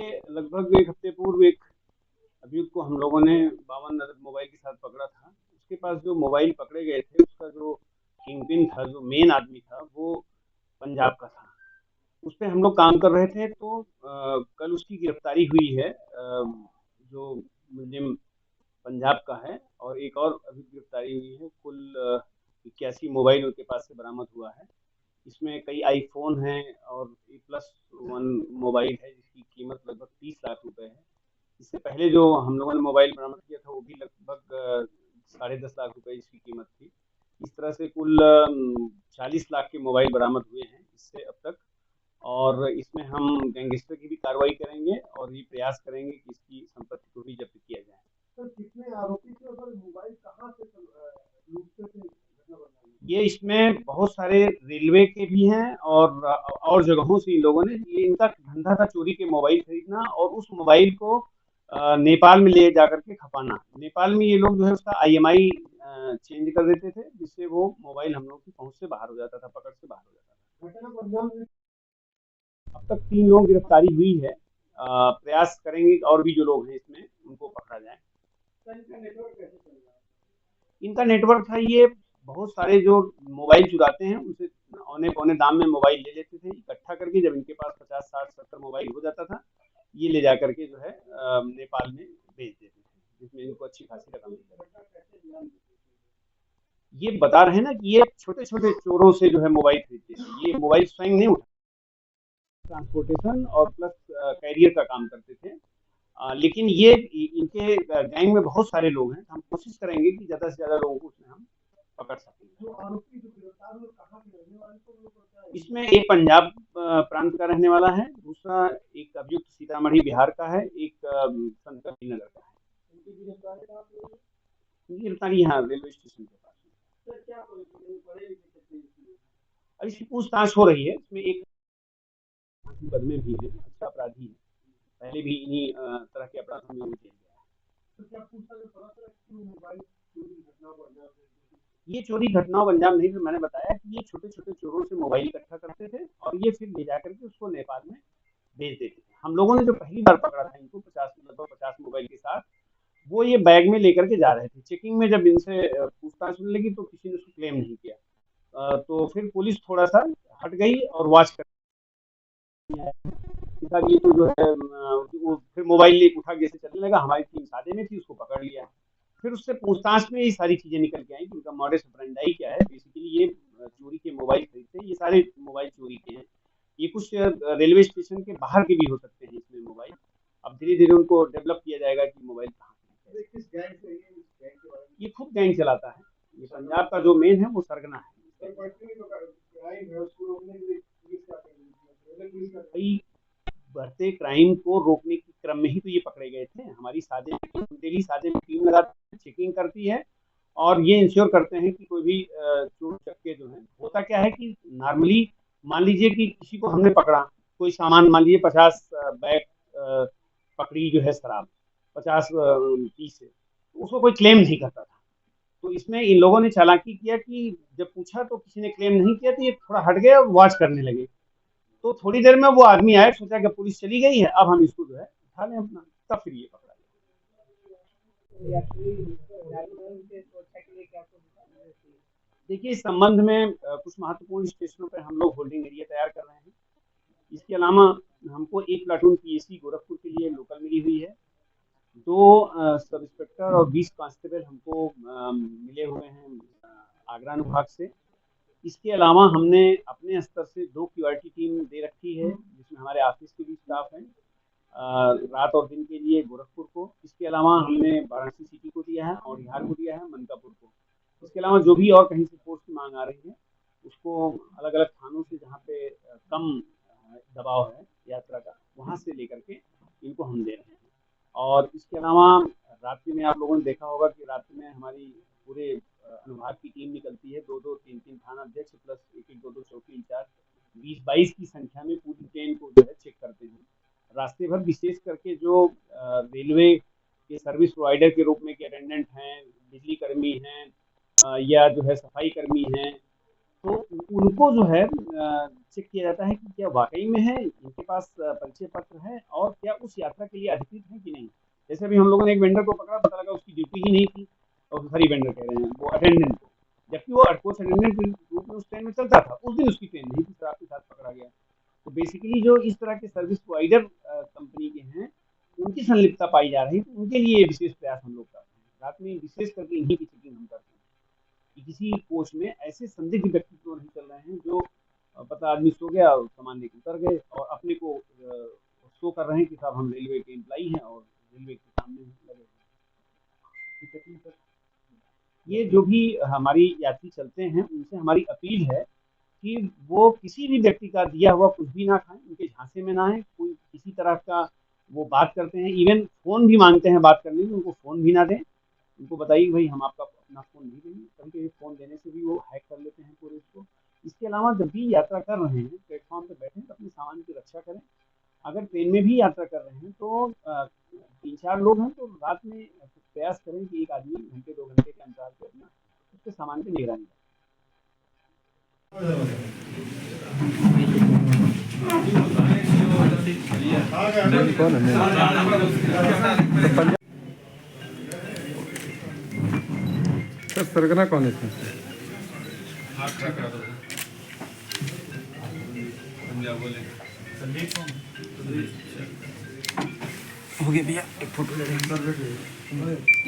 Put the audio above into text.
देखिए, लगभग 1 हफ्ते पूर्व एक अभियुक्त को हम लोगों ने 52 अदद मोबाइल के साथ पकड़ा था। उसके पास जो मोबाइल पकड़े गए थे, उसका जो किंगपिन था, जो मेन आदमी था, वो पंजाब का था। उस पे हम लोग काम कर रहे थे, तो कल उसकी गिरफ्तारी हुई है। जो मुलजिम पंजाब का है, और एक और अभी गिरफ्तारी हुई है। कुल 81 मोबाइल उनके पास से बरामद हुआ है। इसमें कई आईफोन हैं और A+1 मोबाइल है, जिसकी कीमत लगभग 30 लाख रुपए है। इससे पहले जो हम लोगों ने मोबाइल बरामद किया था, वो भी लगभग 10.5 लाख रुपए इसकी कीमत थी। इस तरह से कुल 40 लाख के मोबाइल बरामद हुए हैं इससे अब तक। और इसमें हम गैंगस्टर की भी कार्रवाई करेंगे और ये प्रयास करेंगे कि इसकी संपत्ति को भी जब्त किया जाए। सर कितने आरोपी थे और सर मोबाइल कहाँ से लूटते थे घटना बढ़ाने ये इसमें बहुत सारे रेलवे के भी हैं, और जगहों से इन लोगों ने, ये इनका धंधा था चोरी के मोबाइल खरीदना और उस मोबाइल को नेपाल में ले जाकर के खपाना। नेपाल में ये लोग जो है उसका IMI चेंज कर देते थे, जिससे वो मोबाइल हम लोग की पहुंच से बाहर हो जाता था, पकड़ से बाहर हो जाता था। घटना को अंजाम देने अब तक 3 लोग गिरफ्तारी हुई है। प्रयास करेंगे कि और भी जो लोग हैं इसमें उनको पकड़ा जाए। का इनका नेटवर्क कैसे चल रहा है? इनका नेटवर्क था, ये बहुत सारे जो मोबाइल चुराते हैं उनसे औने पौने दाम में मोबाइल ले लेते थे इकट्ठा करके। जब इनके पास 50 60 70 मोबाइल हो जाता था, ये ले जा करके जो है नेपाल में बेच देते थे, जिसमें इनको अच्छी खासी रकम मिल घटना जाती कैसे अंजाम देते थे? थी। ये बता रहे हैं ना कि ये छोटे छोटे चोरों से जो है मोबाइल खरीदते थे। ये मोबाइल स्वयं नहीं उठा, ट्रांसपोर्टेशन और प्लस कैरियर का काम करते थे। लेकिन ये इनके गैंग में बहुत सारे लोग हैं। हम कोशिश करेंगे कि ज़्यादा से ज़्यादा लोगों को उसमें हम पकड़ सकें। जो आरोपी जो गिरफ्तार हुए कहाँ के रहने वाले थे, वो पता है? इसमें एक पंजाब प्रांत का रहने वाला है, दूसरा एक अभियुक्त सीतामढ़ी बिहार का है, एक संतकबीर नगर का है। इनकी गिरफ्तारी कहाँ पे हुई? इनकी गिरफ्तारी यहाँ रेलवे स्टेशन के पास है। सर क्या पढ़े लिखे कितने इसमें? अब इसकी पूछताछ हो रही है। इसमें एक मुकदमे भी है, अच्छा अपराधी है, पहले भी इन्हीं तरह के अपराधों में वो जेल गया है। तो क्या पूछा जो पता चला कि मोबाइल चोरी की घटना को अंजाम दे दी? ये चोरी घटनाओं का अंजाम नहीं, फिर मैंने बताया कि ये छोटे छोटे चोरों से मोबाइल इकट्ठा करते थे और ये फिर ले जाकर के उसको नेपाल में भेज देते थे। हम लोगों ने जो पहली बार पकड़ा था इनको 50 मोबाइल के साथ, वो ये बैग में लेकर के जा रहे थे। चेकिंग में जब इनसे पूछताछ होने लगी तो किसी ने उसको क्लेम नहीं किया। तो फिर पुलिस थोड़ा सा हट गई और वॉच कर ये तो जो है वो फिर मोबाइल उठा के ऐसे चलने लगा। हमारी टीम साधे में थी, उसको पकड़ लिया। फिर उससे पूछताछ में ये सारी चीजें निकल के आई कि उनका मॉडस ऑपरेंडाई क्या है। बेसिकली ये चोरी के मोबाइल खरीदते हैं, ये सारे मोबाइल चोरी के हैं। ये कुछ रेलवे स्टेशन के बाहर के भी हो सकते हैं इसमें मोबाइल। अब धीरे धीरे उनको डेवलप किया जाएगा कि मोबाइल कहाँ से अरे किस गैंग से ये इस गैंग के बारे में? ये खुद गैंग चलाता है। ये पंजाब का जो मेन है वो सरगना सर है। बढ़ती जो क्राइम है उसको रोकने के लिए पुलिस क्या कर रही है? पहले पुलिस क्या कर रही भाई, बढ़ते क्राइम को रोकने के क्रम में ही तो ये पकड़े गए थे। हमारी साझे डेली साझे में टीम लगाती है, चेकिंग करती है और ये इंश्योर करते हैं कि कोई भी चोर चक्के जो है, होता क्या है कि नॉर्मली मान लीजिए कि किसी को हमने पकड़ा, कोई सामान मान लीजिए 50 बैग पकड़ी जो है शराब, 50 पीस है, तो उसको कोई क्लेम नहीं करता था। तो इसमें इन लोगों ने चालाकी किया कि जब पूछा तो किसी ने क्लेम नहीं किया, तो ये थोड़ा हट गए और वॉच करने लगे। तो थोड़ी देर में वो आदमी आया, सोचा कि पुलिस चली गई है, अब हम इसको जो है उठा लें अपना। तब फिर ये पकड़ा गया। देखिए, इस संबंध में कुछ महत्वपूर्ण स्टेशनों पर हम लोग होल्डिंग एरिया तैयार कर रहे हैं। इसके अलावा हमको एक प्लाटून PSC गोरखपुर के लिए लोकल मिली हुई है। 2 सब इंस्पेक्टर और 20 कांस्टेबल हमको मिले हुए हैं आगरा अनुभाग से। इसके अलावा हमने अपने स्तर से 2 QRT टीम दे रखी है, जिसमें हमारे ऑफिस के भी स्टाफ हैं रात और दिन के लिए गोरखपुर को। इसके अलावा हमने वाराणसी सिटी को दिया है और बिहार को दिया है मनकापुर को। इसके अलावा जो भी और कहीं से फोर्स की मांग आ रही है, उसको अलग अलग थानों से जहाँ पे कम दबाव है यात्रा का, वहाँ से लेकर के इनको हम दे रहे हैं। और इसके अलावा रात्रि में आप लोगों ने देखा होगा कि रात्रि में हमारी पूरे अनुभाग की टीम निकलती है, 2-2 3-3 थाना अध्यक्ष प्लस 1-1 2-2 चौकी इंचार्ज, 20-22 की संख्या में पूरी ट्रेन को जो है चेक करते हैं रास्ते भर। विशेष करके जो रेलवे के सर्विस प्रोवाइडर के रूप में के अटेंडेंट हैं, बिजली कर्मी हैं, या जो है सफाई कर्मी हैं, तो उनको जो है चेक किया जाता है कि क्या वाकई में है, इनके पास परिचय पत्र है और क्या उस यात्रा के लिए अधिकृत है कि नहीं। जैसे अभी हम लोगों ने एक वेंडर को पकड़ा, पता लगा उसकी ड्यूटी ही नहीं थी और सॉरी वेंडर कह रहे हैं, वो अटेंडेंट को, जबकि वो कोच अटेंडेंट के रूप में उस ट्रेन में चलता था, उस दिन उसकी ट्रेन नहीं थी, शराब के साथ पकड़ा गया। तो बेसिकली जो इस तरह के सर्विस प्रोवाइडर कंपनी के हैं, उनकी संलिप्तता पाई जा रही है, तो उनके लिए विशेष प्रयास हम लोग करते हैं। रात में विशेष करके इन्हीं की चेकिंग हम करते हैं कि किसी कोच में ऐसे संदिग्ध व्यक्ति तो नहीं चल रहे हैं जो पता आदमी सो गया और सामान लेकर उतर गए और अपने को शो कर रहे हैं कि साहब हम रेलवे के एम्प्लाई हैं और रेलवे के सामने लगे हैं। ठीक है सर, ये जो भी हमारी यात्री चलते हैं उनसे हमारी अपील है कि वो किसी भी व्यक्ति का दिया हुआ कुछ भी ना खाएं, उनके झांसे में ना आए, कोई किसी तरह का वो बात करते हैं, इवन फ़ोन भी मांगते हैं बात करने में, उनको फ़ोन भी ना दें। उनको बताइए कि भाई हम आपका अपना फ़ोन नहीं देंगे, कभी-कभी फ़ोन देने से भी वो हैक कर लेते हैं पूरे उसको। इसके अलावा जब भी यात्रा कर रहे हैं, प्लेटफ़ॉर्म पे बैठे तो अपने सामान की रक्षा करें। अगर ट्रेन में भी यात्रा कर रहे हैं तो 3-4 लोग हैं तो रात में प्रयास करें कि एक आदमी घंटे 2 घंटे के अंतराल पे अपना उसके सामान की निगरानी करें। सर सरगना कौन है इसमें? हो गया भैया, एक फोटो ले लेंगे।